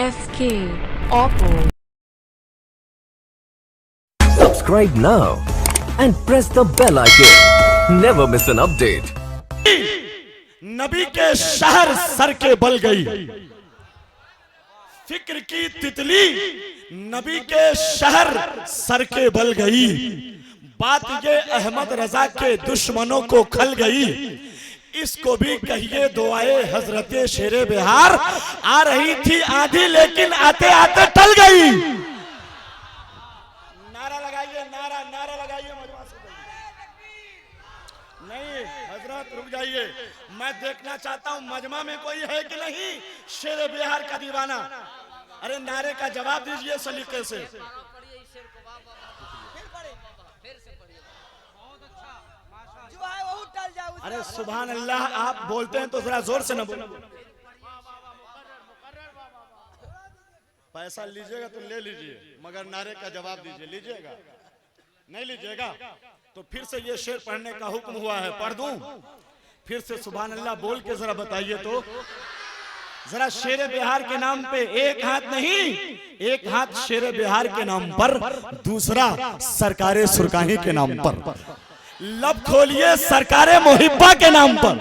FK Oppo. Subscribe now and press the bell icon. Never miss an update. नबी के शहर sir के बल गई, फिक्र की तितली नबी के शहर सर के बल गई। बात ये अहमद रजा के दुश्मनों को खल गई, इसको भी कहिए दुआए हजरते शेरे बिहार। आ रही थी आंधी लेकिन आते आते टल गई। नारा लगाइए, नारा नारा लगाइए, मजमा से नहीं हजरत रुक जाइए, मैं देखना चाहता हूं मजमा में कोई है कि नहीं शेरे बिहार का दीवाना। अरे नारे का जवाब दीजिए सलीके से। अरे सुभान अल्लाह, आप बोलते हैं तो जरा जोर से न बोलो। पैसा लीजिएगा तो ले लीजिए, मगर नारे का जवाब दीजिए। लीजिएगा नहीं लीजिएगा तो फिर से ये शेर पढ़ने का हुक्म हुआ है, पढ़ दूं फिर से? सुभान अल्लाह बोल के जरा बताइए तो। जरा शेरे बिहार के नाम पे एक हाथ नहीं, एक हाथ शेरे बिहार के नाम पर, दूसरा सरकारे सुरकानी के नाम पर। लब खोलिए सरकारे मोहिब्बा के नाम पर।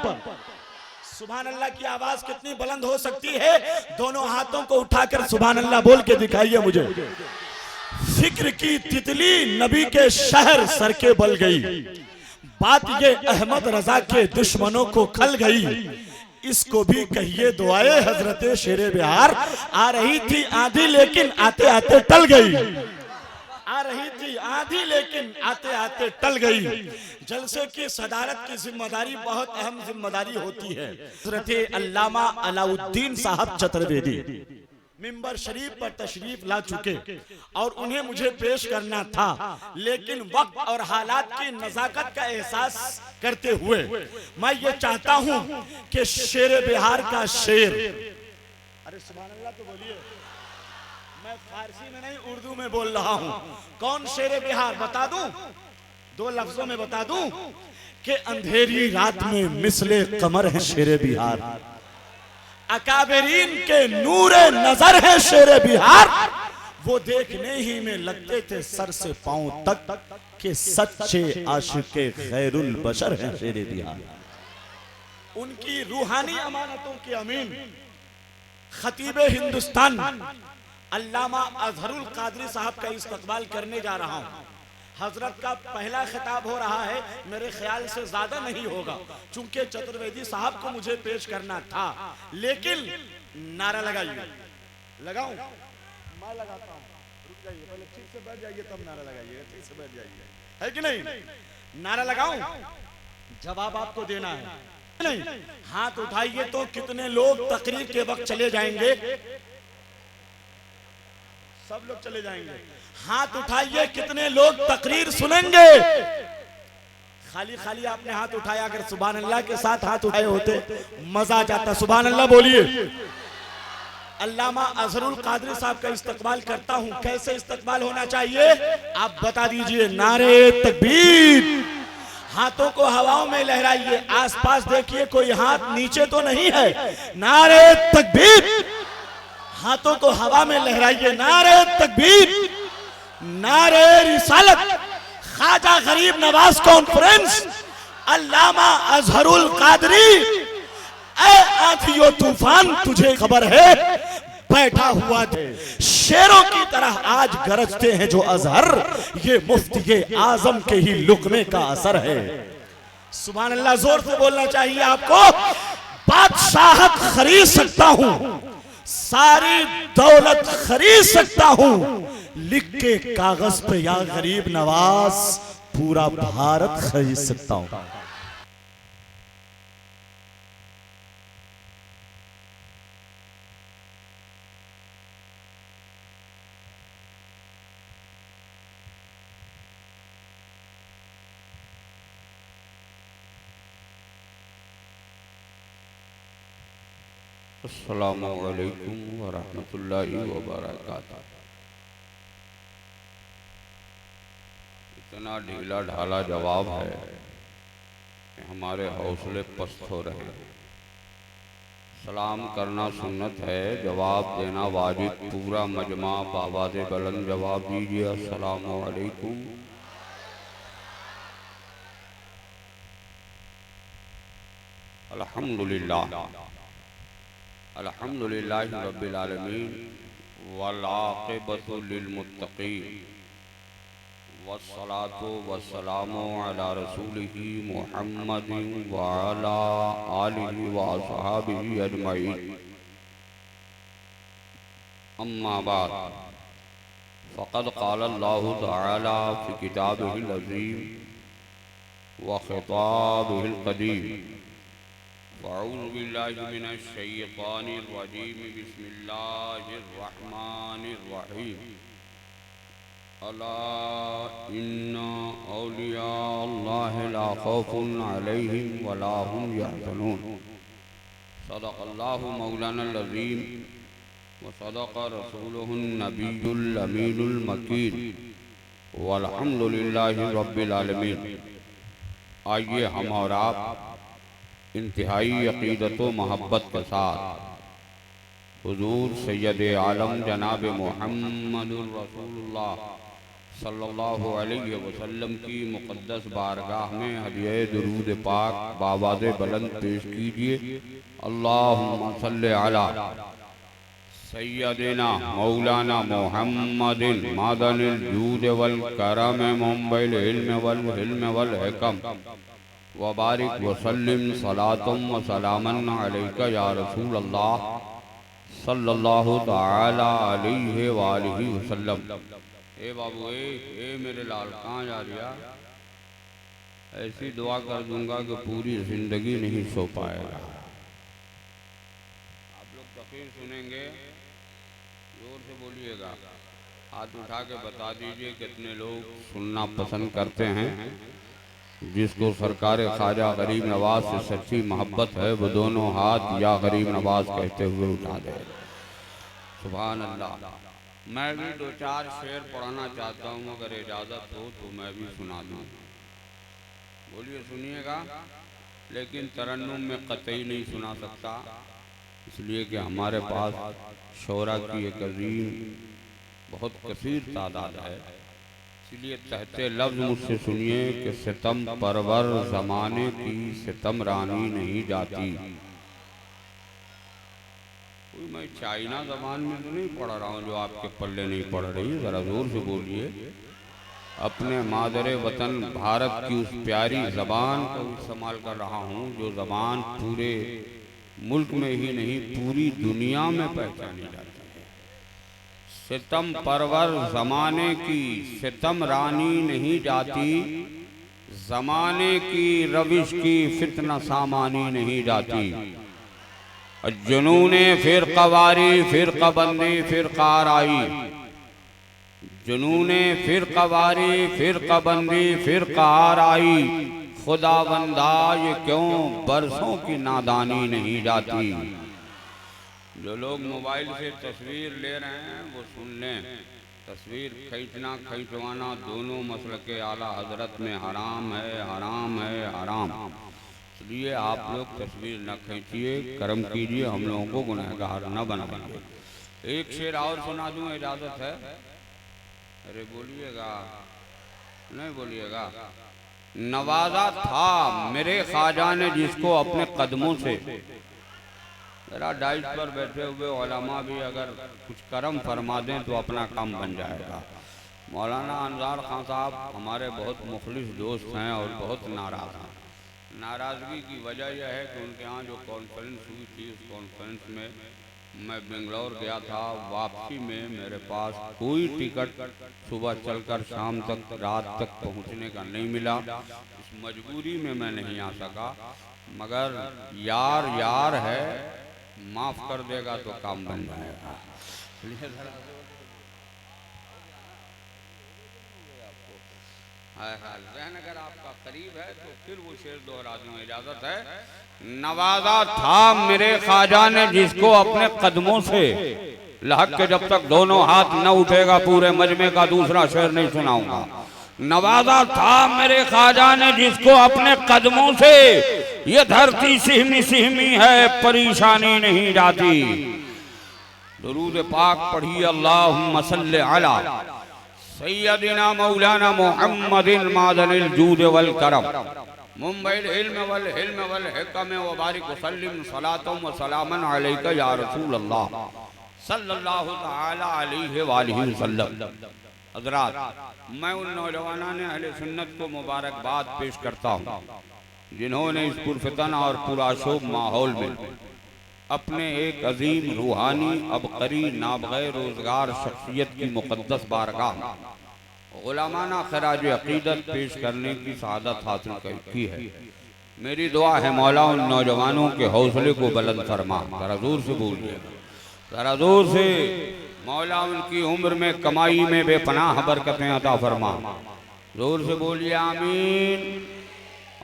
सुभान अल्लाह की आवाज कितनी बुलंद हो सकती है? दोनों हाथों को उठाकर सुभान अल्लाह बोल के दिखाइए मुझे। फिक्र की तितली नबी के शहर सर के बल गई, बात ये अहमद रजा के दुश्मनों को खल गई, इसको भी कहिए दुआए हजरते शेरे बिहार। आ रही थी आंधी लेकिन आते आते टल गई, आ रही थी आंधी लेकिन आते आते टल गई। जलसे की सदारत की जिम्मेदारी बहुत अहम जिम्मेदारी होती है। हजरत अल्लामा अलाउद्दीन साहब चतुर्वेदी मिंबर शरीफ पर तशरीफ ला चुके और उन्हें मुझे पेश करना था, लेकिन वक्त और हालात की नजाकत का एहसास करते हुए मैं ये चाहता हूं कि शेर बिहार का शेर, अरे सुभान अल्लाह तो बोलिए, मैं फारसी में नहीं उर्दू में बोल रहा हूं। कौन शेर बिहार बता दूं? दो लफ्जों में बता दूं कि अंधेरी रात में मिसले कमर है शेर बिहार, अकाबरीन के नूरे नजर है शेरे बिहार। वो देखने ही में लगते थे सर से पांव तक के सच्चे आशिके खैरुल बशर है शेरे बिहार। उनकी रूहानी अमानतों के अमीन खतीबे हिंदुस्तान अल्लामा अजहरुल कादरी साहब का इस्तकबाल करने जा रहा हूं। हजरत का पहला खिताब हो रहा है, मेरे ख्याल से ज्यादा नहीं होगा, चूंकि चतुर्वेदी साहब को मुझे पेश करना था। लेकिन नारा लगाइए, लगाऊं? मैं लगाता हूं, रुक जाइए, पहले ठीक से बैठ जाइए तब नारा लगाइए। ठीक से बैठ जाइए, है कि नहीं? नारा लगाऊं? जवाब आपको देना है नहीं? हाथ उठाइए तो कितने लोग तकरीर के वक्त चले जाएंगे? सब लोग चले जाएंगे। हाथ उठाइए कितने लोग तकरीर सुनेंगे? खाली खाली आपने हाथ उठाया, अगर सुभान अल्लाह के साथ हाथ उठाए होते मजा आ जाता। सुभान अल्लाह बोलिए। अल्लामा अजहरुल कादरी साहब का इस्तकबाल करता हूं। कैसे इस्तकबाल होना चाहिए आप बता दीजिए। नारे तकबीर, हाथों को हवाओं में लहराइए, आसपास देखिए कोई हाथ नीचे तो नहीं है। नारे तकबीर, हाथों को हवा में लहराइए। नारे तकबीर, नारे रिसालत, ख्वाजा गरीब नवाज कॉन्फ्रेंस, अल्लामा अजहरुल कादरी। ऐ आंधियों तूफान तुझे खबर है, बैठा हुआ शेरों की तरह आज गरजते हैं जो अजहर, ये मुफ्ती आजम के ही लुकमे का असर है। सुभान अल्लाह, जोर से बोलना चाहिए आपको। बादशाहत खरीद सकता हूं, सारी दौलत खरीद सकता हूं, लिख के कागज पे या गरीब नवाज पूरा भारत खरीद सकता हूं। अस्सलामु अलैकुम व रहमतुल्लाहि व बरकातहू। इतना ढीला ढाला जवाब है कि हमारे हौसले पस्त हो रहे हैं। सलाम करना सुन्नत है, जवाब देना वाजिब। पूरा मजमा बाबाद बुलंद जवाब दीजिए, अस्सलामु अलैकुम। अल्हम्दुलिल्लाह अल्हम्दुलिल्लाहि रब्बिल आलमीन वल आक़िबतु लिल मुत्तक़ीन वस्सलातु वस्सलामु अला रसूलिही मुहम्मदिन व अला आलिहि व अस्हाबिही अजमईन। अम्मा बाद फ़क़द क़ाल अल्लाहु तआला फ़ी किताबिहिल अज़ीम व ख़िताबिहिल क़दीम। अऊज़ु बिल्लाहि मिनश शैतानिर रजीम। बिस्मिल्लाहिर रहमानिर रहीम। अला इन्ना औलिया अल्लाहि ला खौफुन अलैहिम वला हुम यहज़नून। सदक़ल्लाहु मौलानल अज़ीम व सदक़ रसूलुहुन नबियुल अमीनुल मकीन वल्हम्दुलिल्लाहि रब्बिल आलमीन। आइए हम और आप इंतहाई अक़ीदत व मोहब्बत के साथ हुज़ूर सैयद आलम जनाब मुहम्मदुर रसूलुल्लाह सल्लल्लाहु अलैहि वसल्लम की मुक़द्दस बारगाह में हदिया दुरूद पाक बाबाद बुलंद पेश कीजिए। अल्लाहुम्मा सल्लि अला सैयदिना मौलाना मुहम्मदिन मादनिल जूद वल करम मुंबिल इल्म वल हिल्म वल हिकम वबारिक वसल्लिम सलातुम व सलामन अलैका या रसूल अल्लाह सल्लल्लाहु तआला अलैहि व आलिहि वसल्लम। ए बाबू ए मेरे लाल, कहाँ जा रिया? ऐसी दुआ कर दूंगा कि पूरी जिंदगी नहीं सो पाएगा। आप लोग तक़रीर सुनेंगे, जोर से बोलिएगा, हाथ उठा के बता दीजिए कितने लोग सुनना पसंद करते हैं। जिसको सरकार ख्वाजा गरीब नवाज से सच्ची मोहब्बत है वो दोनों हाथ या गरीब नवाज कहते हुए उठा दे। सुभान अल्लाह। मैं भी दो चार शेर पढ़ाना चाहता हूँ, अगर इजाज़त हो तो मैं भी सुना दूँ। बोलिए, सुनिएगा, लेकिन तरन्नुम में कतई नहीं सुना सकता, इसलिए कि हमारे पास शोरा की एक अजीम बहुत कसीर तादाद है। इसलिए तहते लफ्ज़ मुझसे सुनिए कि सितम परवर ज़माने की सितम रानी नहीं जाती। कोई मैं चाइना ज़बान में तो नहीं पढ़ रहा हूँ जो आपके पल्ले नहीं पढ़ रही, ज़रा ज़ोर से बोलिए। अपने मादरे वतन भारत की उस प्यारी ज़बान को इस्तेमाल कर रहा हूँ जो ज़बान पूरे मुल्क में ही नहीं पूरी दुनिया में पहचानी जाती है। सितम परवर ज़माने की सितम रानी नहीं जाती, ज़माने की रविश की फितना सामानी नहीं जाती। जुनूने फ़िरक़ावारी फ़िरक़ाबंदी फ़िरक़ाराई, जुनूने फ़िरक़ावारी फ़िरक़ाबंदी फ़िरक़ाराई, खुदाबंदा ये क्यों बरसों की नादानी नहीं जाती। जो लोग मोबाइल से तस्वीर ले रहे हैं वो सुन लें, तस्वीर खींचना खींचवाना दोनों मसल के आला हजरत में हराम है, हराम है, हराम। इसलिए आप लोग तस्वीर न खींचिए, कर्म कीजिए, हम लोगों को गुनहगार न बनाइए। एक शेर और सुना दूं, इजाज़त है? अरे बोलिएगा, नहीं बोलिएगा। नवाजा था मेरे ख्वाजा ने जिसको अपने कदमों से। जरा डाइट पर बैठे हुए उलमा भी अगर कुछ कर्म फरमा दें तो अपना काम बन जाएगा। मौलाना अनसार खान साहब हमारे बहुत मुखलिस दोस्त हैं और बहुत नाराज़ हैं। नाराज़गी की वजह यह है कि उनके यहाँ जो कॉन्फ्रेंस हुई थी उस कॉन्फ्रेंस में मैं बेंगलोर गया था। वापसी में मेरे पास कोई टिकट सुबह चलकर शाम तक रात तक पहुँचने का नहीं मिला। इस मजबूरी में मैं नहीं आ सका, मगर यार यार है, माफ़ कर देगा तो काम बन जाएगा। अगर आपका करीब है तो फिर वो शेर दोहरा दूं, इजाजत है? नवाजा था मेरे ख्वाजा ने जिसको अपने कदमों से, लहक के जब तक दोनों हाथ न उठेगा पूरे मजमे का दूसरा शेर नहीं सुनाऊंगा। नवाजा था मेरे ख्वाजा ने जिसको अपने कदमों से ये धरती सिहमी सिहमी है, परेशानी नहीं जाती। दुरूद पाक पढ़िए, अल्लाहुम्मा सल्लि अला सय्यदिना मौलाना मुहम्मदिन मादनिल जूद वल करम मुंबई इल्म वल हिल्म वल हिकम व बारिक वसल्लिम सलातुम व सलामन अलैका या रसूल अल्लाह सल्लल्लाहु तआला अलैहि व आलिहि वसल्लम। हज़रात, मैं उन नौजवानों ने अहले सुन्नत को मुबारकबाद पेश करता हूँ जिन्होंने इस पुरफितन और पुराशोभ माहौल में अपने एक अजीम रूहानी अबकरी नाबग़ैर रोज़गार शख्सियत की मुक़द्दस बारगाह गुलामाना खराज अक़ीदत पेश करने की सआदत हासिल की है। मेरी दुआ है मौला उन नौजवानों के हौसले को बुलंद फरमा। ज़रा ज़ोर से बोलिए, ज़रा ज़ोर से। मौला उनकी उम्र में कमाई में बेपनाह बरकतें अता फरमा। ज़ोर से बोलिए आमीन।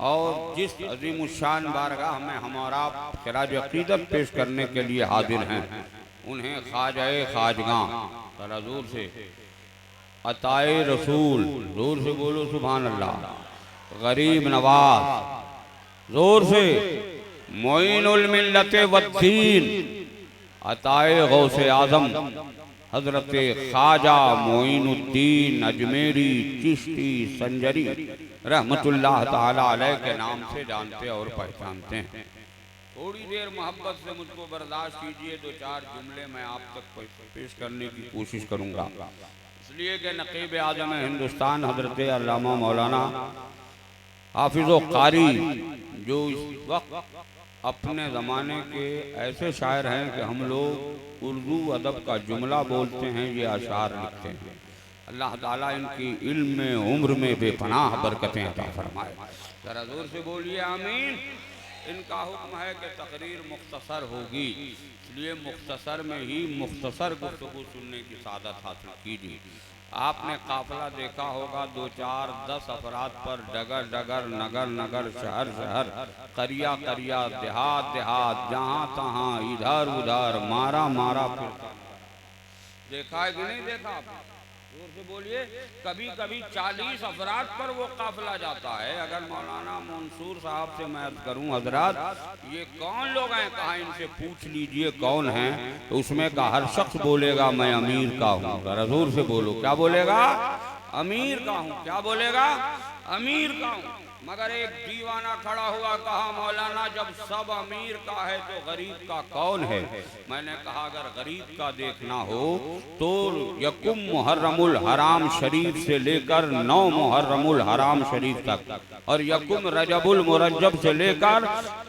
और जिस अजीम शान बारगाह में हमारा खराज अक़ीदत पेश करने के लिए हाजिर हैं उन्हें ख्वाजा ख्वाजगां, ज़रा ज़ोर से, अताए रसूल, जोर से बोलो सुभान अल्लाह, गरीब नवाज, जोर से, मोइनुल मिल्लत वद्दीन, अताए गौसे आजम हजरत ख्वाजा मोइनुद्दीन अजमेरी चिश्ती संजरी रहमतुल्लाह ताला अलैह के नाम से जानते और पहचानते हैं। थोड़ी देर मोहब्बत से मुझको बर्दाश्त कीजिए, दो चार जुमले मैं आप तक पेश करने की कोशिश करूँगा, इसलिए कि नक़ीब आज़म हिंदुस्तान हज़रत अल्लामा मौलाना हाफिज़ कारी जो इस वक्त अपने ज़माने के ऐसे शायर हैं कि हम लोग उर्दू अदब का जुमला बोलते हैं, ये अशार लिखते हैं। अल्लाह ताला इनकी इल्म में उम्र में बेपनाह बरकतें अता फरमाए। ज़रा ज़ोर से बोलिए आमीन। इनका हुक्म है कि तकरीर मुख्तसर होगी, इसलिए मुख्तसर में ही मुख्तसर गुफ्तगू सुनने की सादत हासिल कीजिए। आपने काफिला देखा होगा, 2 4 10 अफराद पर डगर डगर, नगर नगर, शहर शहर, करिया करिया, देहात देहात, जहाँ तहाँ, इधर उधर, मारा मारा फिरता। देखा है कि नहीं देखा? जोर से बोलिए। कभी कभी 40 अफराद पर वो काफिला जाता है। अगर मौलाना मंसूर साहब से मैं करूं, हजरात ये कौन लोग हैं, कहा इनसे पूछ लीजिए कौन हैं, तो उसमें का हर शख्स बोलेगा मैं अमीर का हूँ। जरा जोर से बोलो, क्या बोलेगा? अमीर का हूँ। क्या बोलेगा? अमीर का हूँ। मगर एक दीवाना खड़ा हुआ, कहा मौलाना जब सब अमीर का है तो गरीब का कौन है? मैंने कहा अगर गरीब का देखना हो तो यकुम मुहर्रमुल हराम शरीफ से लेकर 9 मुहर्रमुल हराम शरीफ तक, और यकुम रजबुल मुरज्जब से लेकर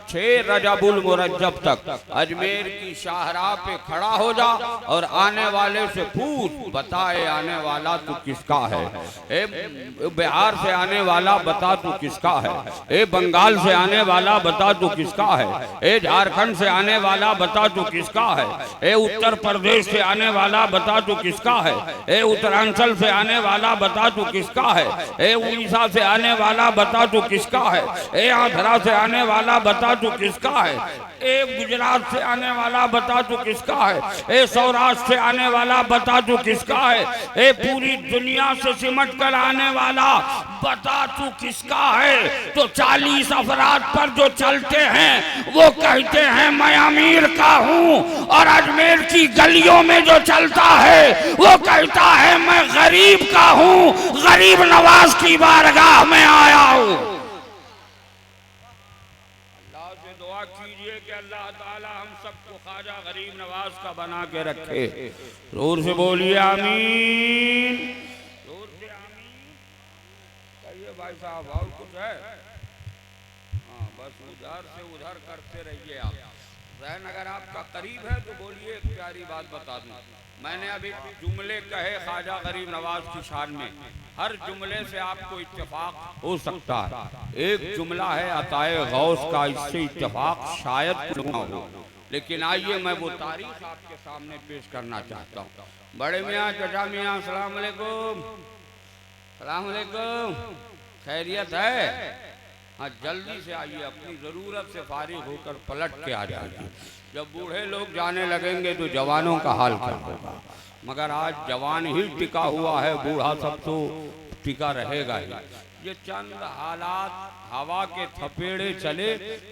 6 रजबुल मुरज्जब तक अजमेर की शाहराह पे खड़ा हो जा और आने वाले से पूछ, बताए आने वाला तू किसका है? बिहार से आने वाला बता तू किसका है? ए बंगाल से आने वाला बता तू किसका है? ए झारखंड से आने वाला बता तू किसका है? ए उत्तर प्रदेश से आने वाला बता तू किसका है? ए उत्तरांचल से आने वाला बता तू किसका है? ए उड़ीसा से आने वाला बता तू किसका है? ए आंध्रा से आने वाला बता तू किसका है? ए गुजरात से आने वाला बता तू किसका है? ए सौराष्ट्र से आने वाला बता तू किसका है? ए पूरी दुनिया से सिमट कर आने वाला बता तू किसका है? तो 40 अफराद पर जो चलते हैं वो कहते हैं मैं अमीर का हूँ, और अजमेर की गलियों में जो चलता है वो कहता है मैं गरीब का हूँ, गरीब नवाज की बारगाह में आया हूँ। अल्लाह से दुआ कीजिए कि अल्लाह ताला हम सबको ख्वाजा गरीब नवाज का बना के रखे। जोर से बोलिए आमीन। जोर से आमीन। कहिए भाई साहब और कुछ है? हाँ, बस उधर से उधर करते रहिए आप। जहन अगर आपका करीब है तो बोलिए, एक प्यारी बात बता दूं। मैंने अभी जुमले कहे ख्वाजा गरीब नवाज की शान में, हर जुमले से आपको इत्तेफाक हो सकता है। एक जुमला है अताए गौस का, इससे इत्तेफाक शायद न हो, लेकिन आइए मैं वो तारीख आपके सामने पेश करना चाहता हूँ। बड़े मियाँ, चचा मियाँ, अस्सलाम वालेकुम। अस्सलाम वालेकुम, खैरियत है? हाँ, जल्दी से आइए, अपनी ज़रूरत से फारिग होकर पलट के आ जाइए। जब बूढ़े लोग जाने लगेंगे तो जवानों का हाल क्या होगा? मगर आज जवान ही टिका हुआ है, बूढ़ा सब तो टिका रहेगा ही। ये चंद हालात हवा के थपेड़े चले,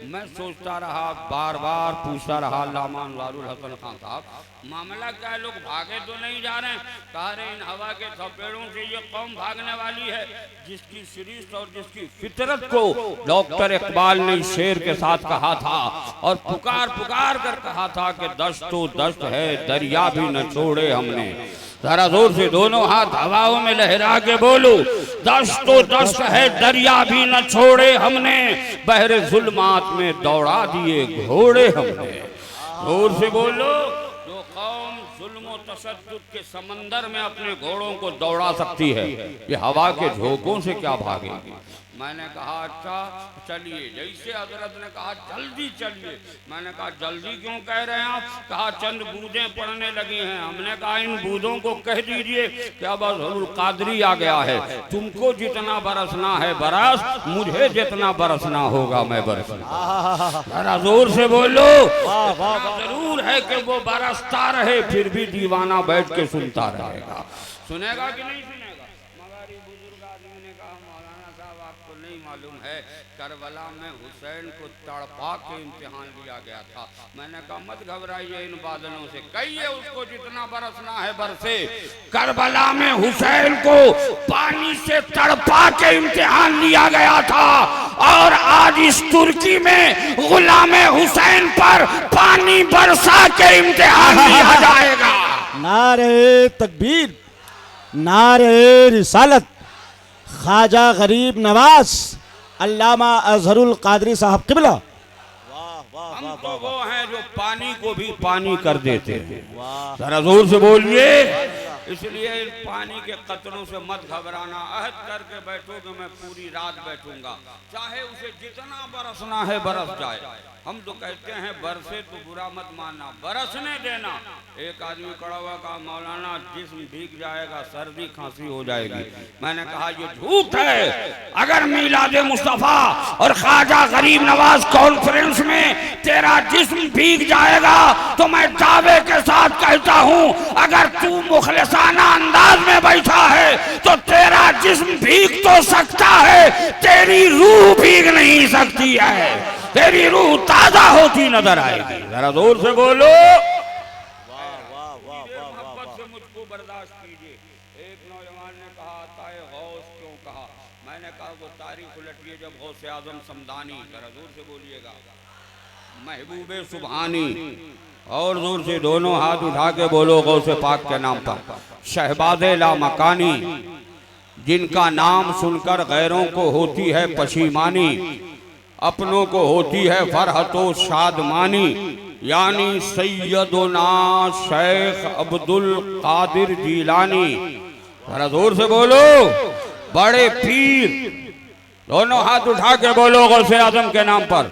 मैं सोचता रहा, बार बार पूछता रहा अल्लामा अनवारुल हसन खान साहब, मामला क्या है, लोग भागे तो नहीं जा रहे हैं? कह रहे इन हवा के थपेड़ों से ये कौम भागने वाली है जिसकी सृष्टि और जिसकी फितरत को डॉक्टर इकबाल ने शेर के साथ कहा था और पुकार पुकार कर कहा था कि दश्त तो दश्त है, दरिया भी न छोड़े हमने। जरा जोर से दोनों हाथ हवाओं में लहरा के बोलो, दश्त तो दश्त है, दरिया भी न छोड़े हमने, बहरे जुल्मात में दौड़ा दिए घोड़े हमने। जोर से बोलो, जो कौम जुल्म और तशद्दुद के समंदर में अपने घोड़ों को दौड़ा सकती है, ये हवा के झोंकों से क्या भागेगी? मैंने कहा अच्छा चलिए, जैसे हजरत ने कहा जल्दी चलिए, मैंने कहा जल्दी क्यों कह रहे हैं आप? कहा चंद बूंदें पड़ने लगी हैं। हमने कहा इन बूंदों को कह दीजिए कि अब ज़रूर कादरी आ गया है, तुमको जितना बरसना है बरस, मुझे जितना बरसना होगा मैं बरसूंगा। जरा जोर से बोलो, जरूर है कि वो बरसता रहे, फिर भी दीवाना बैठ के सुनता रहेगा। सुनेगा कि नहीं सुनेगा? मगर ये बुजुर्ग आदमी ने कहा मौलाना साहब आपको नहीं मालूम है, करबला में हुसैन को तड़पा के इम्तिहान लिया गया था। मैंने कहा मत घबराइए इन बादलों से, कहिए उसको जितना बरसना है बरसे। करबला में हुसैन को पानी से तड़पा के इम्तिहान लिया गया था और आज इस तुर्की में गुलामे हुसैन पर पानी बरसा के इम्तिहान लिया जाएगा। नारे तकबीर, नारे रिसालत, ख्वाजा गरीब नवाज अल्लामा अजहरुल कादरी साहब किबला। हम तो वो हैं जो पानी को भी पानी कर देते हैं। जरा जोर से बोलिए। इसलिए इन पानी के कतरों से मत घबराना, अहद करके बैठो कि मैं पूरी रात बैठूंगा, चाहे उसे जितना बरसना है बरस जाए। हम तो कहते हैं बरसे तो बुरा मत मानना, बरसने देना। एक आदमी खड़ा हुआ कहा मौलाना जिस्म भीग जाएगा, सर्दी खांसी हो जाएगी। मैंने कहा ये झूठ है। अगर मीलाद मुस्तफा और ख्वाजा गरीब नवाज कॉन्फ्रेंस में तेरा जिस्म भीग जाएगा तो मैं दावे के साथ कहता हूँ, अगर तू मुखलिसाना अंदाज में बैठा है तो तेरा जिस्म भीग तो सकता है, तेरी रूह भीग नहीं सकती है, तेरी रूह ताजा होती नजर आएगी। जरा जोर से बोलो। मोहब्बत से मुझको बर्दाश्त कीजिए। एक नौजवान ने कहा ताए गौस क्यों कहा? मैंने कहा वो तारीख उलटिए जब गौसे आजम समदानी, जरा जोर से बोलिएगा, महबूबे सुबहानी, और जोर से दोनों हाथ उठा के बोलो गौसे पाक के नाम पर, शहबाज़े ला मकानी, जिनका नाम सुनकर गैरों को होती है पशीमानी, अपनों को होती है फरहतो शादमानी, यानी सैयदुना शेख अब्दुल कादिर जीलानी। जरा जोर से बोलो, बड़े पीर, दोनों हाथ उठा के बोलो गौसे आजम के नाम पर,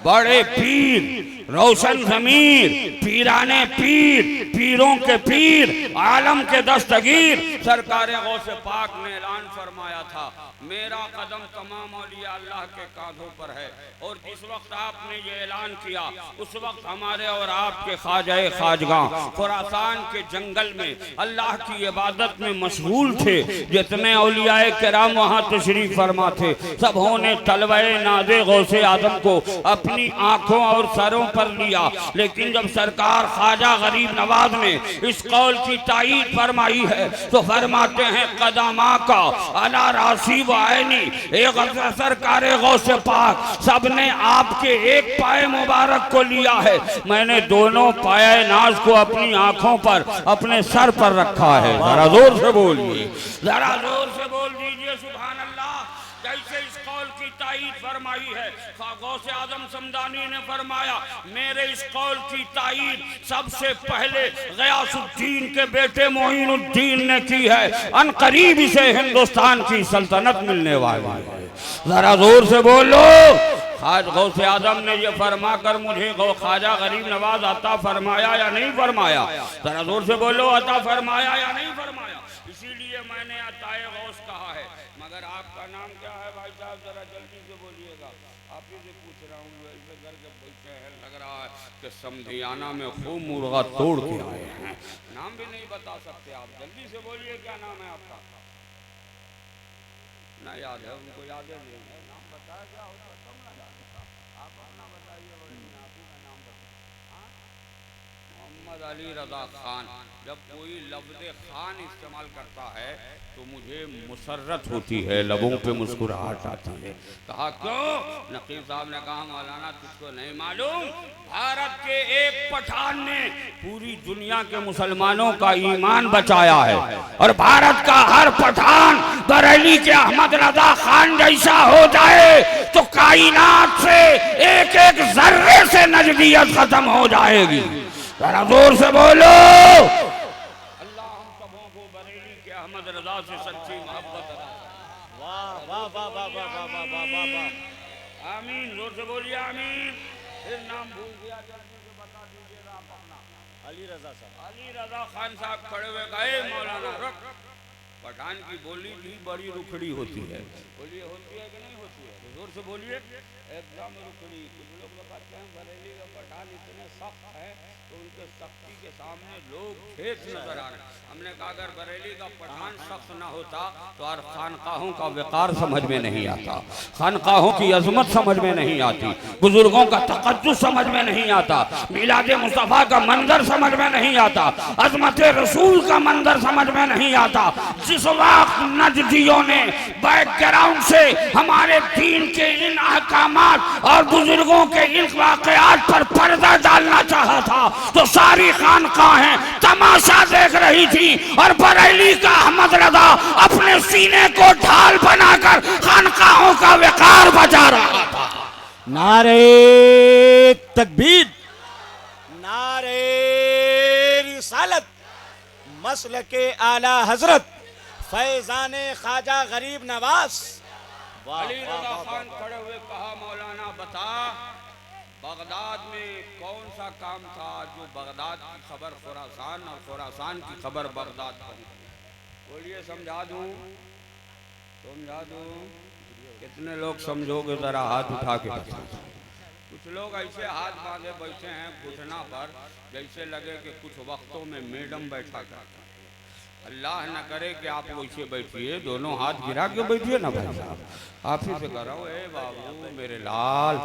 बड़े पीर, रोशन ज़मीर, पीराने पीर, पीरों के पीर, आलम के दस्तगीर, सरकारे गौसे पाक ने ऐलान फरमाया था, मेरा कदम तमाम औलिया अल्लाह के कांधों पर है। और जिस वक्त आपने ये ऐलान किया उस वक्त हमारे और आपके ख्वाजाए खाजगां खुरासान के जंगल में अल्लाह की इबादत में मशगूल थे। जितने औलियाए किराम वहाँ तशरीफ फरमा थे, सबों ने तलवाए नाज़े गौसे आदम को अपनी आंखों और सरों पर लिया। लेकिन जब सरकार ख्वाजा गरीब नवाज ने इस कौल की तायीद फरमाई है तो फरमाते हैं कदमा का अला रासी वायनी, एक सरकार गौसे पाक सबने आपके एक पाए मुबारक को लिया है, मैंने दोनों पाए नाज को अपनी आंखों पर, अपने सर पर रखा है। जरा जोर से बोलिए, जरा जोर से बोल दीजिए सुभान अल्लाह। जैसे इस कौल की तायीद फरमाई है, गौसे आजम समदानी ने फरमाया मेरे इस कौल की तायीद सबसे पहले गयासुद्दीन के बेटे मोइनुद्दीन ने की है, अनकरीब इसे हिंदुस्तान की सल्तनत मिलने वाली है। जरा जोर से बोलो। आज गौसे आजम ने ये फरमा कर मुझे ख्वाजा गरीब नवाज अता फरमाया या नहीं फरमाया? जरा जोर से बोलो, अता फरमाया या नहीं फरमाया? इसीलिए मैंने अताए गौस कहा है। मगर आपका नाम क्या है भाई साहब? जरा जल्दी से बोलिएगा, आप ही से पूछ रहा हूँ। ऐसे करके बैठे हैं, लग रहा है कि समधियाना में खूब मुर्गा तोड़ के आए हैं। नाम भी नहीं बता सकते आप, जल्दी से बोलिए क्या नाम है आपका? ना याद है उनको, याद है नाम बताया क्या होता कम ना जानता। आप अपना बताइए, आप ही का नाम बताइए। मोहम्मद अली रजा खान। जब कोई लफ्ज़ खान इस्तेमाल करता है तो मुझे मुसर्रत होती है, लबों पे मुस्कुराहट आती है। कहा क्यों? नकीब साहब ने कहा मौलाना तुझको नहीं मालूम, भारत के एक पठान ने पूरी दुनिया के मुसलमानों का ईमान बचाया है, और भारत का हर पठान बरेली के अहमद रजा खान जैसा हो जाए तो कायनात से एक एक जर्रे से नजदीयत खत्म हो जाएगी। जरा जोर से बोलो, अल्लाह हम सबों को बरेली के अहमद रजा से सच्ची मोहब्बत। वाह वाह वाह वाह वाह वाह वाह वाह वाह वाह। आमीन, जोर से बोलिए आमीन। फिर नाम भूल गया, जल्दी से बता दीजिएगा आप अपना। अली रजा साहब। अली रजा खान साहब खड़े हुए गए, मौलाना रुक। पठान की बोली भी बड़ी रुखड़ी होती है, बोलिए होती है कि नहीं होती है? जोर से बोलिए, एकदम रुखड़ी। कुछ लोग बताते हैं बरेली का पठान इतने सख्त है तो उनके सख्ती के सामने लोग खेत नजर आ रहे। हमने कहा अगर बरेली का पठान सख्त ना होता तो और खानकाहों का वक़ार समझ में नहीं आता, खानकाहों की अजमत समझ में नहीं आती, बुजुर्गों का तक़द्दुस समझ में नहीं आता, मिलाद मुस्तफ़ा का मंजर समझ में नहीं आता, अजमत रसूल का मंजर समझ में नहीं आता। जिस वक्त नजदियों ने बैकग्राउंड से हमारे दीन के इन अहकामात और बुजुर्गों के इन वाक़यात पर पर्दा डालना चाहा था तो सारी खानकाहें तमाशा देख रही थी, और बरेली का अहमद रजा अपने सीने को ढाल बनाकर खानकाहों का वक़ार बचा रहा था। नारे तकबीर, नारे रिसालत, मसलके आला हजरत फैजाने ख्वाजा गरीब नवाज। अली रजा खान खड़े हुए कहा मौलाना बता, बगदाद में कौन सा काम था जो बगदाद की खबर खुरासान और खुरासान की खबर बगदाद पहुंची? बोलिए समझा दूं, समझा दूं। कितने लोग समझोगे जरा हाथ उठा के बता। कुछ लोग ऐसे हाथ बांधे बैठे हैं घुटना पर जैसे लगे कि कुछ वक्तों में मैडम बैठा करता। अल्लाह न करे कि आप वैसे बैठिए, दोनों हाथ गिरा के बैठिए ना भाई साहब। आप ही से कह रहा हूँ, ए बाबू मेरे लाल,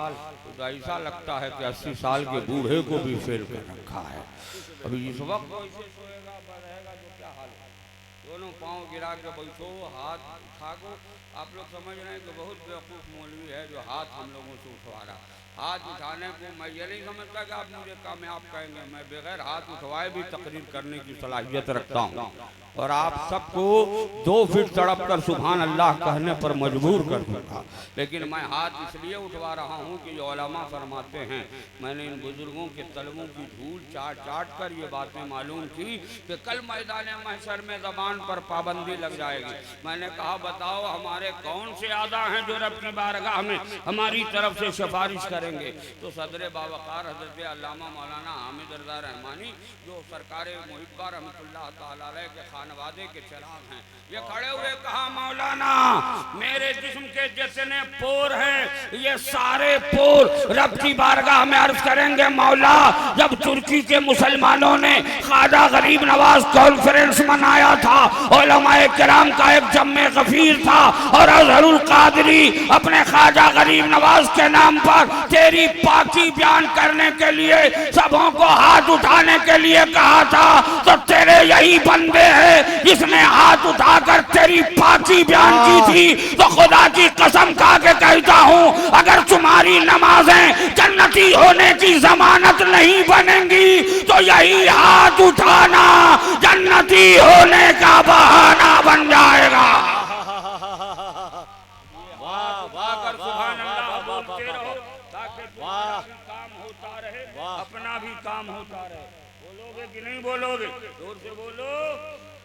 तो ऐसा लगता है कि 80 साल के बूढ़े को भी फेल कर रखा है। अभी इस वक्त वैसे सोएगा बढ़ेगा तो क्या हाल है? दोनों पाँव गिरा के बैठो, हाथ उठा को। आप लोग समझ रहे हैं कि बहुत बेवकूफ़ मौलवी है जो हाथ हम लोगों से उठवा रहा। हाथ उठाने को मैं ये नहीं समझता कि आप मुझे कामयाब कहेंगे। मैं बगैर हाथ उठवाए भी तकरीर करने की सलाहियत रखता हूँ, और आप सबको 2 फीट तड़प कर सुभान अल्लाह कहने पर मजबूर कर दूँगा। लेकिन मैं हाथ इसलिए उठवा रहा हूँ कि जो उलमा फरमाते हैं, मैंने इन बुजुर्गों के तलबों की धूल चाट चाट कर ये बातें मालूम की कि कल मैदान महशर में ज़बान पर पाबंदी लग जाएगी। मैंने कहा बताओ हमारे कौन से आदा हैं जो रब की बारगाह में हमारी तरफ से सिफारिश करेंगे? तो सदर बावकार हजरत अल्लामा मौलाना हामिद रज़ा रहमानी जो सरकार मुहिब्बा रहमतुल्लाह तआला अलैह के खानवादे के चिराग हैं, ये खड़े हुए कहा मौलाना मेरे जिस्म के जितने पोर हैं ये सारे पोर रब की बारगाह में अर्ज करेंगे मौला। जब तुर्की के मुसलमानों ने ख्वाजा गरीब नवाज कॉन्फ्रेंस मनाया था, उलमाए किराम का एक जम्मे गफीर था, और अज़हरुल कादरी अपने ख्वाजा गरीब नवाज के नाम पर तेरी पाकी बयान करने के लिए सबों को हाथ उठाने के लिए कहा था, तो तेरे यही बंदे हैं जिसने हाथ उठाकर तेरी पाकी बयान की थी। तो खुदा की कसम खा के कहता हूँ अगर तुम्हारी नमाजें जन्नती होने की जमानत नहीं बनेंगी तो यही हाथ उठाना जन्नती होने का बहाना बन जाएगा। वाह वाह कर सुभान अल्लाह बोलते रहो ताकि वाह काम होता रहे, अपना भी काम होता रहे। बोलोगे कि नहीं बोलोगे? जोर से बोलो।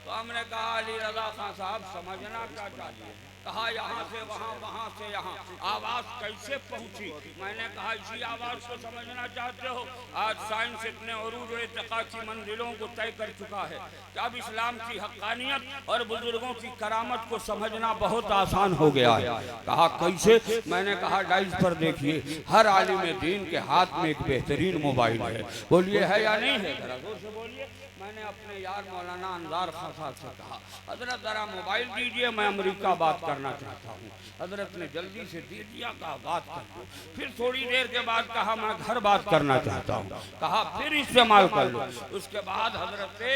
तो हमने कहा अली रजा खान साहब समझना क्या चाहिए? कहा यहाँ से वहाँ, वहाँ से यहाँ, आवाज़ कैसे पहुँची? मैंने कहा इसी आवाज़ को समझना चाहते हो? आज साइंस इतने अरूज व इर्तिक़ा की मंजिलों को तय कर चुका है कि अब इस्लाम की हक़ानियत और बुजुर्गों की करामत को समझना बहुत आसान हो गया है। कहा कैसे? मैंने कहा डाइस पर देखिए हर आलिम दीन के हाथ में एक बेहतरीन मोबाइल है। बोलिए है या नहीं है? जरा जोर से बोलिए। मैंने अपने यार मौलाना अनजार खान साहब से कहा हजरत जरा मोबाइल दीजिए, मैं अमेरिका बात करना चाहता हूँ। हजरत ने जल्दी से दे दिया, कहा बात कर लो। फिर थोड़ी देर के बाद कहा मैं घर बात करना चाहता हूँ, कहा फिर इस्तेमाल कर लो। उसके बाद हजरत से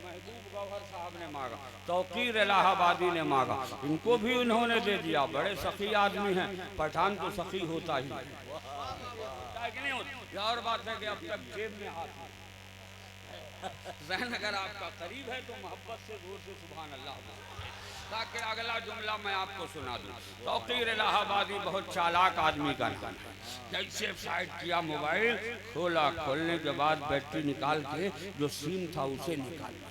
महबूब गौहर साहब ने मांगा, तौकीर इलाहाबादी ने मांगा, इनको भी उन्होंने दे दिया। बड़े सखी आदमी हैं, पठान तो सखी होता ही है कि नहीं होता। और बात है कि अब तक जेब में हाथ ज़हन अगर आपका करीब है तो मोहब्बत से जोर से सुभान अल्लाह, ताकि अगला जुमला मैं आपको सुना दूं। तौकीर इलाहाबादी बहुत चालाक आदमी का नाम है। जैसे साइड किया मोबाइल, खोला, खोलने के बाद बैटरी निकाल के जो सिम था उसे निकाल लिया।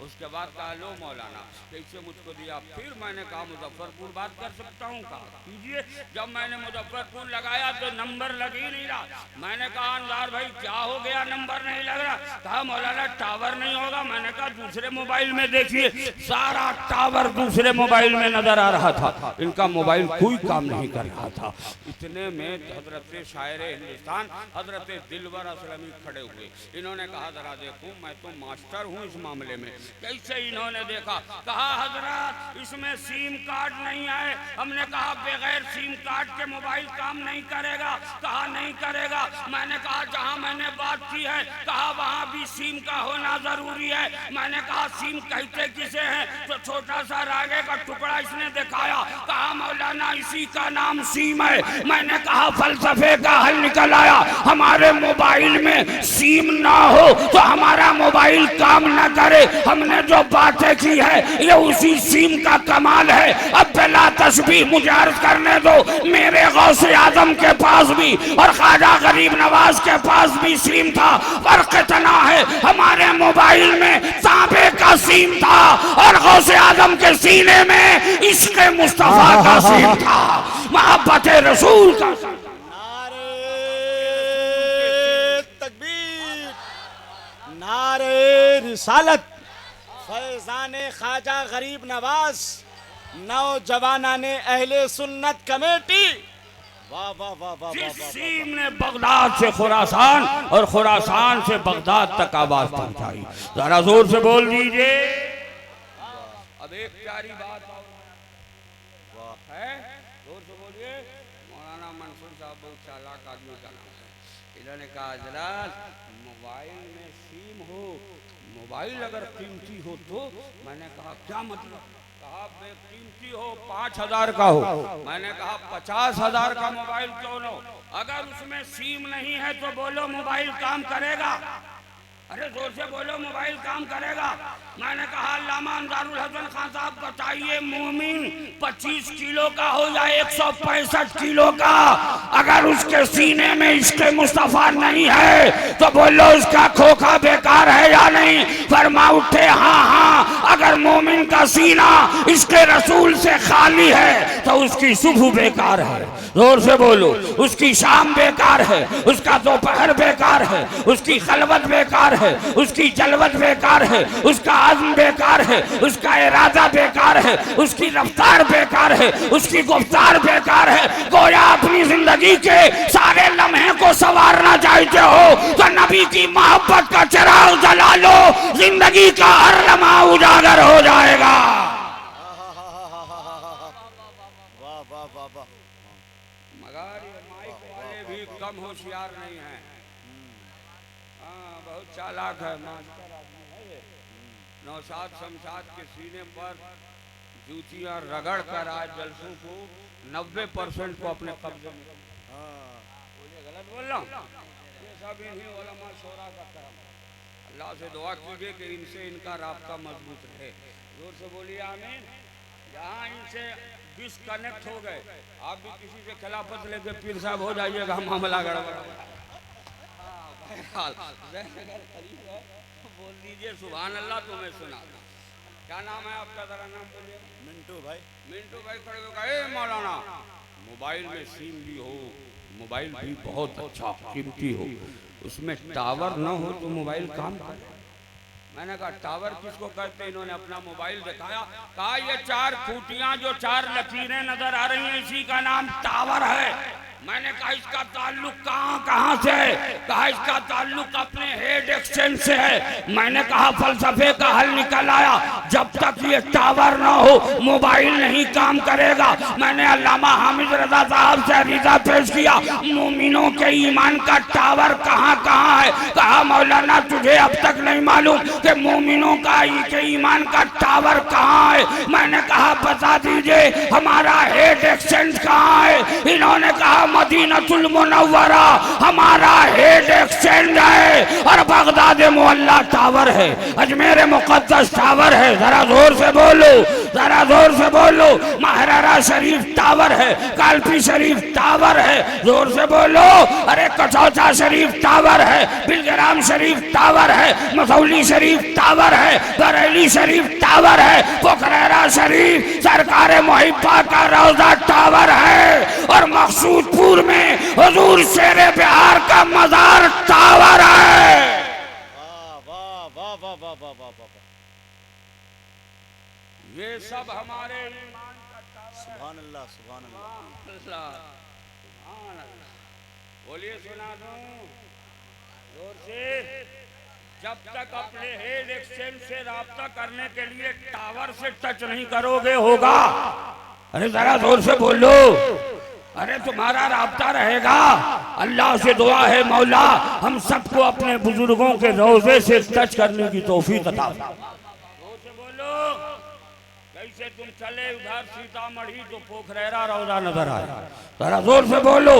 उसके बाद कहा लो मौलाना कैसे मुझको दिया। फिर मैंने कहा मुजफ्फरपुर बात कर सकता हूँ, कहा कीजिए। जब मैंने मुजफ्फरपुर लगाया तो नंबर लग ही नहीं रहा। मैंने कहा अंसार भाई क्या हो गया, नंबर नहीं लग रहा। कहा मौलाना टावर नहीं होगा। मैंने कहा दूसरे मोबाइल में देखिए, सारा टावर दूसरे मोबाइल में नजर आ रहा था, इनका मोबाइल कोई काम नहीं कर रहा था। इतने में हजरत शायर हिंदुस्तान हजरत दिलवर असलमी खड़े हुए। इन्होंने कहा जरा देखूं मैं तो मास्टर हूँ इस मामले में। कैसे इन्होंने देखा, कहा हजरत इसमें सिम कार्ड नहीं है। हमने कहा बगैर सिम कार्ड के मोबाइल काम नहीं करेगा। कहा नहीं करेगा। मैंने कहा जहां मैंने बात की है, कहा वहां भी सिम का होना जरूरी है। मैंने कहा सिम कहते किसे हैं, तो छोटा सा रागे का टुकड़ा इसने दिखाया। कहा मौलाना इसी का नाम सिम है। मैंने कहा फलसफे का हल निकल आया, हमारे मोबाइल में सिम ना हो तो हमारा मोबाइल काम न करे। हमने जो बातें की है ये उसी सिम का कमाल है। अब बिला तस्बीह मुझे अर्ज करने दो, मेरे गौसे आजम के पास भी और ख्वाजा गरीब नवाज के पास भी सिम था। फर्क इतना है हमारे मोबाइल में तांबे का सिम था और गौसे आजम के सीने में इश्क मुस्तफा का सिम था, मोहब्बत रसूल का। नारे तकबीर, नारे रिसालत, फैजाने ख्वाजा गरीब नवाज, नौजवानाने अहले सुन्नत कमेटी। वाह वाह वाह वाह। जिस सिम ने बगदाद से खुरासान और खुरासान से बगदाद तक आवाज पहुंचाई, जरा जोर से बोल दीजिए। अब एक प्यारी बात है, जोर से बोलिए। मौलाना मंसूर साहब बहुत चालाक आदमी का नाम है। इन्होंने कहा हजरत मोबाइल में सिम हो, मोबाइल अगर कीमती हो तो। मैंने कहा क्या मतलब। कहा बेकीमती हो 5,000 का हो। मैंने कहा 50,000 का मोबाइल क्यों न हो, अगर उसमें सिम नहीं है तो बोलो मोबाइल काम करेगा। अरे जोर से बोलो मोबाइल काम करेगा। मैंने कहा अल्लामा अंसारुल हसन खान साहब बताइए मोमिन 25 किलो का हो या 165 किलो का, अगर उसके सीने में इसके मुस्तफा नहीं है तो बोलो उसका खोखा बेकार है या नहीं। फरमा उठे हाँ हाँ, अगर मोमिन का सीना इसके रसूल से खाली है तो उसकी सुबह बेकार है। जोर से बोलो, उसकी शाम बेकार है, उसका दोपहर बेकार है, उसकी खलवत बेकार है, उसकी जलवत बेकार है, उसका आज़म बेकार है, उसका इरादा बेकार है, उसकी रफ्तार बेकार है, उसकी गुफ्तार बेकार है। गोया अपनी जिंदगी के सारे लम्हे को संवारना चाहते हो तो नबी की मोहब्बत का चिराग जला लो, जिंदगी का हर लम्हा उजागर हो जाएगा। वाह वाह वाह वाह। मगर ये माइक वाले भी कम होशियार नहीं है। बहुत चालाक है, मास्टर आदमी है ये। नौशाद शमशाद के सीने पर जूतियां रगड़ कर आज जलसों को 90% को अपने कब्जे में। मुझे गलत बोल रहा हूँ, ये सब इन्हीं उलमा शोरा का करम। अल्लाह से दुआ कीजिए कि इनसे इनका राब्ता मजबूत रहे। जोर से बोलिए आमीन। जहाँ इनसे डिसकनेक्ट हो गए, आप भी किसी से खिलाफत लेके पीर साहब हो जाइएगा, मामला गड़बड़। बोल दीजिए सुभान अल्लाह, तुम्हें सुना। क्या नाम है आपका, जरा नाम बोलिए। मिंटू भाई। मिंटू भाई खड़े हो गए। मौलाना मोबाइल में सिम भी हो, मोबाइल भी बहुत अच्छा कीमती हो, उसमें टावर न हो तो मोबाइल काम करे। मैंने कहा टावर किसको कहते हैं। इन्होंने अपना मोबाइल दिखाया, कहा ये 4 खूंटियां जो 4 लकीरें नजर आ रही हैं इसी का नाम टावर है। मैंने कहा इसका ताल्लुक कहाँ से है? कहा इसका ताल्लुक अपने हेड एक्सचेंज से है। मैंने कहा फलसफे का हल निकल आया, जब तक ये टावर ना हो मोबाइल नहीं काम करेगा। मैंने अल्लामा हामिद रजा साहब से अरीजा पेश किया, मोमिनों के ईमान का टावर कहाँ कहाँ है? कहा मौलाना तुझे अब तक नहीं मालूम कि मोमिनों का ईमान का टावर कहाँ है? मैंने कहा बता दीजिए हमारा हेड एक्सचेंज कहाँ है? इन्होंने कहा मदीनतुल मुनव्वरा हमारा हेड एक्सचेंज है, और बगदाद मोहल्ला टावर है, अजमेर मुकद्दस टावर है। जरा जोर से बोलो, जरा जोर से बोलो। महरारा शरीफ टावर है, कालपी शरीफ टावर है, जोर से बोलो। अरे कचौचा शरीफ टावर है, बिलग्राम शरीफ टावर है, मसौली शरीफ टावर है, बरेली शरीफ टावर है, पोखरेरा शरीफ सरकार मुहिब्बा का रौजा टावर है, और मकसूदपुर में हुजूर शेरे बिहार का मजार टावर है। वाह वाह वाह वाह वाह वाह वाह, ये सब हमारे ईमान का टावर। सुभान अल्लाह सुभान अल्लाह। बोलिए सुना दूं जोर से। जब तक अपने हेड एक्सचेंज से राब्ता करने के लिए टावर से टच नहीं करोगे होगा। अरे जरा जोर से बोलो। अरे तुम्हारा राब्ता रहेगा। अल्लाह से दुआ है मौला हम सबको अपने बुजुर्गों के रोजे से टच करने की तौफीक अता फरमा। जोर से बोलो। कैसे तुम चले उधर सीतामढ़ी तो पोखरेरा रौजा नजर आया। जरा जोर से बोलो।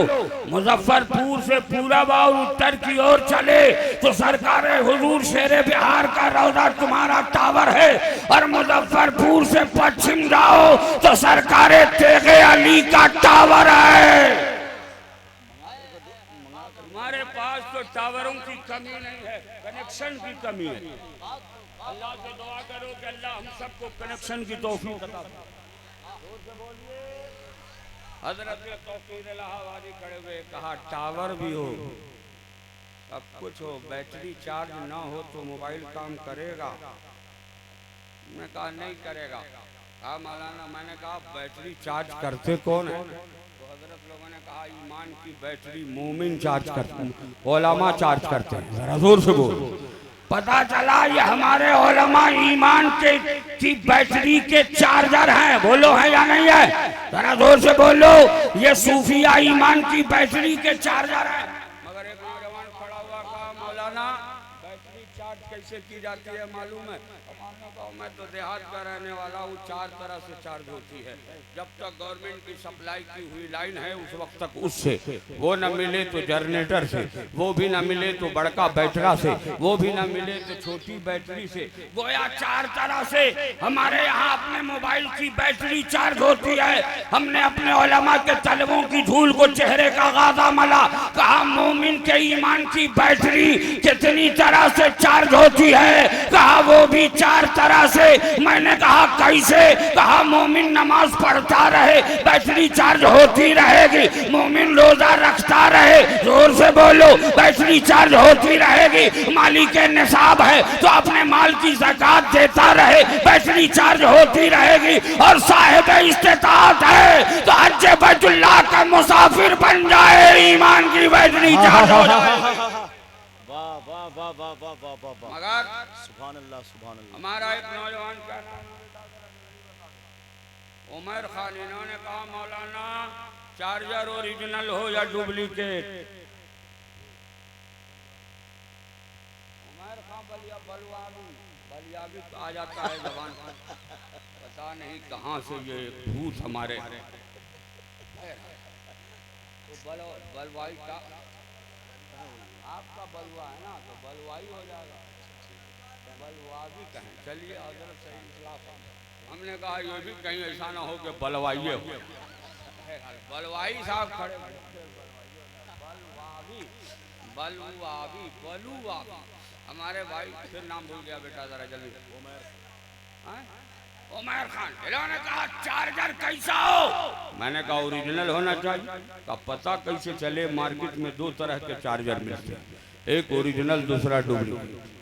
मुजफ्फरपुर से पूरब और उत्तर की ओर चले तो सरकार हुजूर शेरे बिहार का रौजा तुम्हारा टावर है, और मुजफ्फरपुर से पश्चिम जाओ तो सरकार तेगे अली का टावर है। हमारे पास तो टावरों की कमी नहीं है, कनेक्शन की कमी है। अल्लाह से दुआ करो कि अल्लाह हम सबको कनेक्शन की तौफीक अता फरमाए। हजरत तौकीर इलाहाबादी खड़े हुए कहा टावर भी हो सब कुछ हो, बैटरी चार्ज ना हो तो मोबाइल काम करेगा? मैं कहा नहीं करेगा। कहा मौलाना, मैंने कहा बैटरी चार्ज करते कौन है? तो हजरत लोगों ने कहा ईमान की बैटरी मोमिन चार्ज करते हैं, उलमा चार्ज करते हैं। जरा जोर से बोल। पता चला ये हमारे उलमा ईमान की बैटरी के चार्जर हैं। बोलो है या नहीं है? जरा जोर से बोलो। ये सूफिया ईमान की बैटरी के चार्जर हैं। मगर एक नौजवान खड़ा हुआ कहा मौलाना बैटरी चार्ज कैसे की जाती है मालूम है? मैं तो देहात का रहने वाला हूँ, 4 तरह से चार्ज होती है। जब तक गवर्नमेंट की सप्लाई की हुई लाइन है उस वक्त तक उससे, वो न मिले तो जनरेटर से, वो भी न मिले तो बड़का बैटरा से, वो भी न मिले तो छोटी बैटरी से। गोया 4 तरह से हमारे यहाँ अपने मोबाइल की बैटरी चार्ज होती है। हमने अपने उलमा के तलबों की धूल को चेहरे का गाजा मला। कहा मोमिन के ईमान की बैटरी कितनी तरह से चार्ज होती है? कहा वो भी 4 तरह से। मैंने कहा कैसे? कहा मोमिन नमाज पढ़ता रहे बैटरी चार्ज होती रहेगी, मोमिन रोजा रखता रहे, जोर से बोलो, बैटरी चार्ज होती रहेगी। मालिक के निसाब है तो अपने माल की ज़कात देता रहे, बैटरी चार्ज होती रहेगी। और साहिब इस्तिताअत है तो हज बैतुल्लाह का मुसाफिर बन जाए, ईमान की बैटरी चार्ज हो जाए। वाह वाह वाह वाह वाह वाह, मगर सुभान अल्लाह सुभान अल्लाह। हमारा एक नौजवान का नाम उमर खान, इन्होंने कहा मौलाना चार्जर ओरिजिनल हो या डुप्लीकेट? उमर खान बलियाबी आ जाता है जबान पर, पता नहीं कहाँ से ये भूत हमारे तो बलवाई का आपका बलवा है ना तो बलवाई हो जाएगा, बलवावी कहें। चलिए हजरत सही इस्लाफ। हमने कहा ये भी कहीं ऐसा ना हो कि बलवाइए हो। बलवाई साहब खड़े, बलवावी बलवावी बलुवावी। हमारे भाई फिर नाम भूल गया बेटा, जरा जल्दी। उमर खान। इन्होंने कहा चार्जर कैसा हो? मैंने कहा ओरिजिनल होना चाहिए। का पता कैसे चले? मार्केट में 2 तरह के चार्जर मिलते हैं, एक ओरिजिनल दूसरा डुप्लीकेट।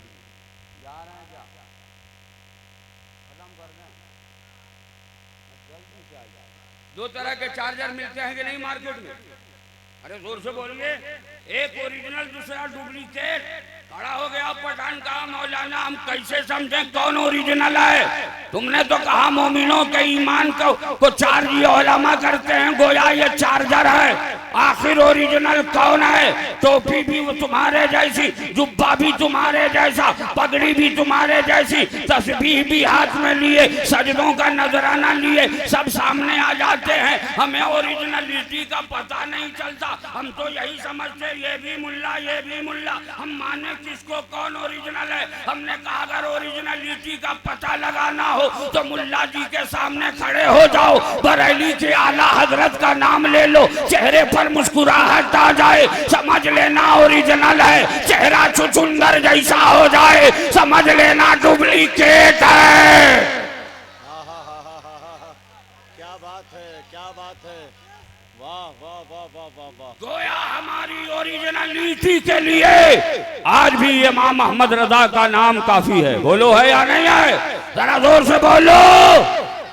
2 तरह के चार्जर मिलते हैं कि नहीं मार्केट में? अरे जोर से बोलिए। एक ओरिजिनल दूसरा डुप्लीकेट। खड़ा हो गया पठान, कहा मौलाना हम कैसे समझें कौन ओरिजिनल है? तुमने तो कहा मोमिनों के ईमान को चार्ज उलमा करते हैं, गोया ये चार्जर है। आखिर ओरिजिनल कौन है? टोपी भी वो तुम्हारे जैसी, जुब्बा भी तुम्हारे जैसा, पगड़ी भी तुम्हारे जैसी, तस्बीह भी हाथ में लिए, सजदों का नजराना लिए, सब सामने आ जाते हैं। हमें ओरिजिनलिटी का पता नहीं चलता। हम तो यही समझते ये भी मुल्ला ये भी मुल्ला। हम माने किसको कौन ओरिजिनल है? हमने कहा अगर ओरिजिनलिटी का पता लगाना हो तो मुल्ला जी के सामने खड़े हो जाओ, बरेली के आला हजरत का नाम ले लो, चेहरे पर मुस्कुराहट आ जाए, समझ लेना ओरिजिनल है। चेहरा छुछुंदर जैसा हो जाए, समझ लेना डुप्लीकेट है। क्या बात है, क्या बात है, वाह वाह वाह वाह वाह वाह। गोया हमारी ओरिजिनलिटी के लिए आज भी इमाम मोहम्मद रजा का नाम काफी है। बोलो है या नहीं है? जरा जोर से बोलो।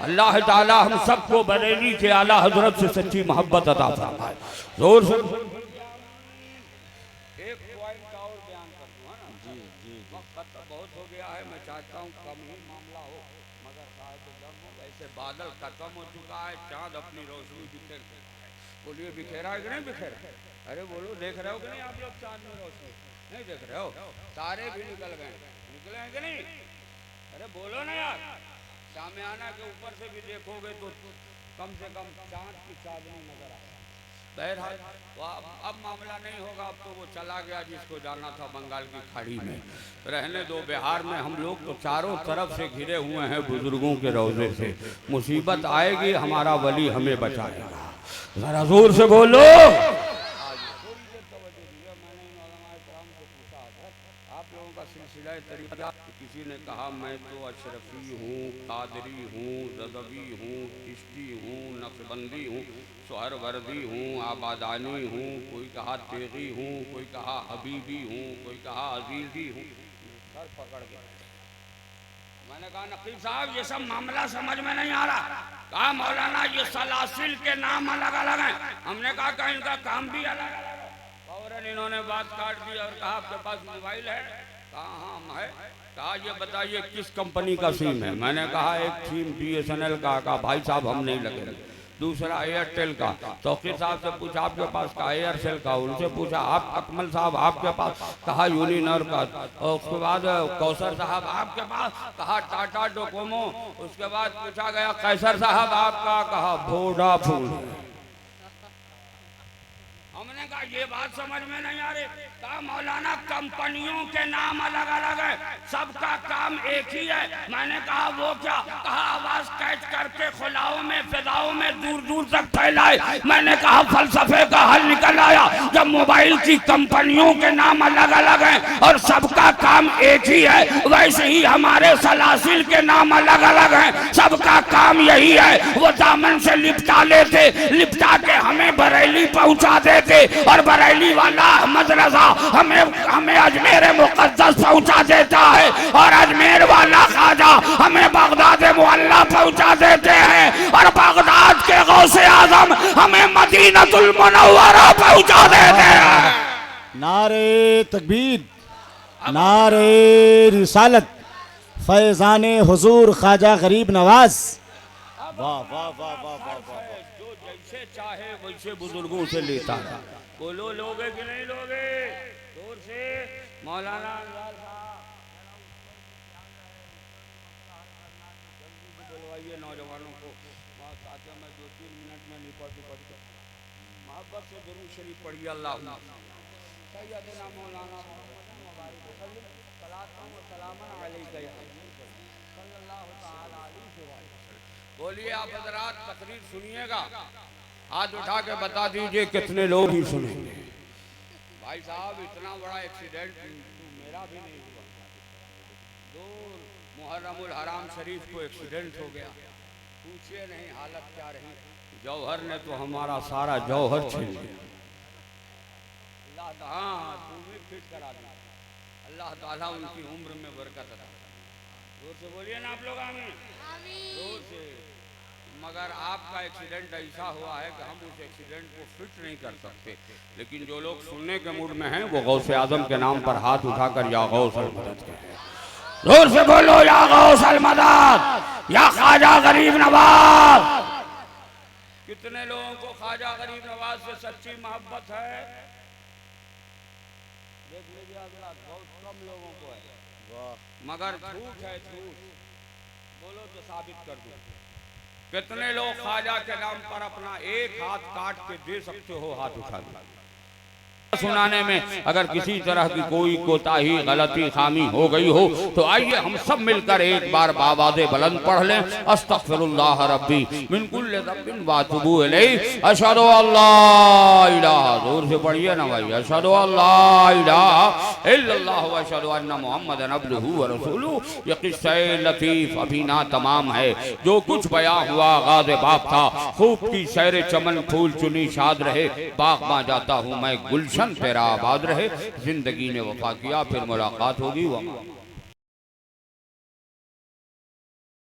अल्लाह ताला हम सबको बरेली के आला हजरत से सच्ची मोहब्बत अता फरमाए। जोर से। एक पॉइंट का और बयान कर दूं, है ना? जी जी, वक्त बहुत हो गया है। मैं चाहता हूँ कम ही मामला हो, मगर ऐसे बादल खत्म हो चुका है, चांद अपनी रोशनी बिखेर। बोलिए बिखेरा है कि नहीं बिखेरा? अरे बोलो, देख रहे हो कि नहीं आप लोग चांद में रोशनी? नहीं देख रहे हो? तारे भी निकल गए, निकले हैं कि नहीं? अरे बोलो ना यार। शामियाना के ऊपर से भी देखोगे तो कम से कम चांद की चांदनी नजर आए। बहरहाल अब मामला नहीं होगा। अब तो वो चला गया जिसको जाना था बंगाल की खाड़ी में। रहने दो। बिहार में हम लोग तो चारों तरफ से घिरे हुए हैं बुजुर्गों के रौजे से। मुसीबत आएगी हमारा वली हमें बचाएगा। जरा जोर से बोलो। आप लोगों का सिलसिला तरीका। किसी ने कहा मैं तो अशरफी हूँ, कादरी हूँ, रज़वी हूँ, चिश्ती हूँ, नक्शबंदी हूँ, सोहरवर्दी हूँ, आबादानी हूँ, कोई कहा तेगी हूँ, कोई कहा हबीबी हूँ, कोई कहा अजीज़ी हूँ। सर पकड़ गया। मैंने कहा नकीब साहब ये सब मामला समझ में नहीं आ रहा। कहा मौलाना ये सलासिल के नाम अलग अलग हैं। हमने कहा कि इनका काम भी अलग अलग है। फौरन इन्होंने बात काट दी और कहा आपके पास मोबाइल है? कहा हाँ है। कहा ये बताइए किस कंपनी का सिम है? मैंने कहा एक सिम BSNL का। कहा भाई साहब हम नहीं लगे। दूसरा एयरटेल का। तौकीर साहब से पूछा आपके पास? कहा एयरसेल का। उनसे पूछा आप अकमल साहब आपके पास? कहा यूनिनर का। और उसके बाद कौसर साहब आपके पास? कहा टाटा डोकोमो। उसके बाद पूछा गया कैसर साहब आपका? कहा वोडाफोन। हमने कहा ये बात समझ में नहीं आ रही। कहा मौलाना कंपनियों के नाम अलग अलग है, सबका काम एक ही है। मैंने कहा वो क्या? कहा आवाज कैच करके खुलाओं में फिजाओं में दूर दूर तक फैलाए। मैंने कहा फलसफे का हल निकल आया। जब मोबाइल की कंपनियों के नाम अलग अलग हैं और सबका काम एक ही है, वैसे ही हमारे सलासिल के नाम अलग अलग हैं, सबका काम यही है। वो दामन से लिपटा लेते, लिपटा के हमें बरेली पहुंचा देते और बरेली वाला अहमद रजा हमें अजमेर मुकद्दस पहुंचा देता है और अजमेर वाला ख्वाजा हमें बगदाद मुअल्ला पहुंचा देते हैं और बगदाद के गौसे आजम हमें मदीनतुल मुनव्वरा पहुंचा देते हैं। नारे तकबीर, नारे रिसालत, फैजाने हुजूर ख्वाजा गरीब नवाज। वाह वाह वाह वाह वाह वाह। जो जैसे चाहे वैसे बुजुर्गों से लेता है। बोलो लोगे कि नहीं लोगे? जोर से। मौलाना बुलवाइए नौजवानों को। साथियों में 2-3 मिनट में निपट मोहब्बत से दुरूद शरीफ पढ़िए। अल्लाह सैयदना मौलाना बोलिए। आप हज़रात तकरीर सुनिएगा, हाथ उठा के बता दीजिए कितने लोग ही सुनेंगे। भाई साहब इतना बड़ा एक्सीडेंट मेरा भी नहीं हुआ। दूर मुहर्रमुल हराम शरीफ को एक्सीडेंट हो गया, पूछिए नहीं हालत क्या रही। जौहर ने तो हमारा सारा जौहर छीन लिया। अल्लाह हाँ तू भी फिट करा दिया। अल्लाह ताला उनकी उम्र में बरकत अता। जोर से बोलिए ना आप लोग आमीन। जोर से। मगर आपका एक्सीडेंट ऐसा हुआ है कि हम उस एक्सीडेंट को फिट नहीं कर सकते, लेकिन जो लोग सुनने के मूड में हैं वो गौसे आजम के नाम पर हाथ उठाकर या गौस अल मदद कहें। जोर से बोलो या गौस अल मदद, या ख्वाजा गरीब नवाज। कितने लोगों को ख्वाजा गरीब नवाज से सच्ची मोहब्बत है? देख लीजिए हजरात, बहुत कम लोगों को है, मगर झूठ है झूठ। बोलो तो साबित कर दो। कितने लोग ख्वाजा के नाम पर अपना एक हाथ काट के दे सकते हो? हाथ उठा दो। सुनाने में अगर किसी तरह की कोई कोताही, गलती, खामी हो गई हो तो आइए हम सब मिलकर एक बार बावाज़े बुलंद पढ़ लें, अस्तगफिरुल्लाह रब्बी मिन कुल्लि ज़ंबिन व अतूबु इलैहि, अशहदु अल्ला इलाहा, जोर से पढ़िए ना भाई, अशहदु अल्ला इलाहा इल्लल्लाह व अशहदु अन्ना मुहम्मदन अब्दुहु व रसूलुहु। ये किस्सा लतीफ अभी ना तमाम है। जो कुछ बयां हुआ गाज़े बाप था, खूब की सैर चमन, फूल चुनी शाद रहे, बाग में जाता हूँ मैं गुलशन तेरा आबाद रहे। जिंदगी ने वफा किया, फिर मुलाकात होगी।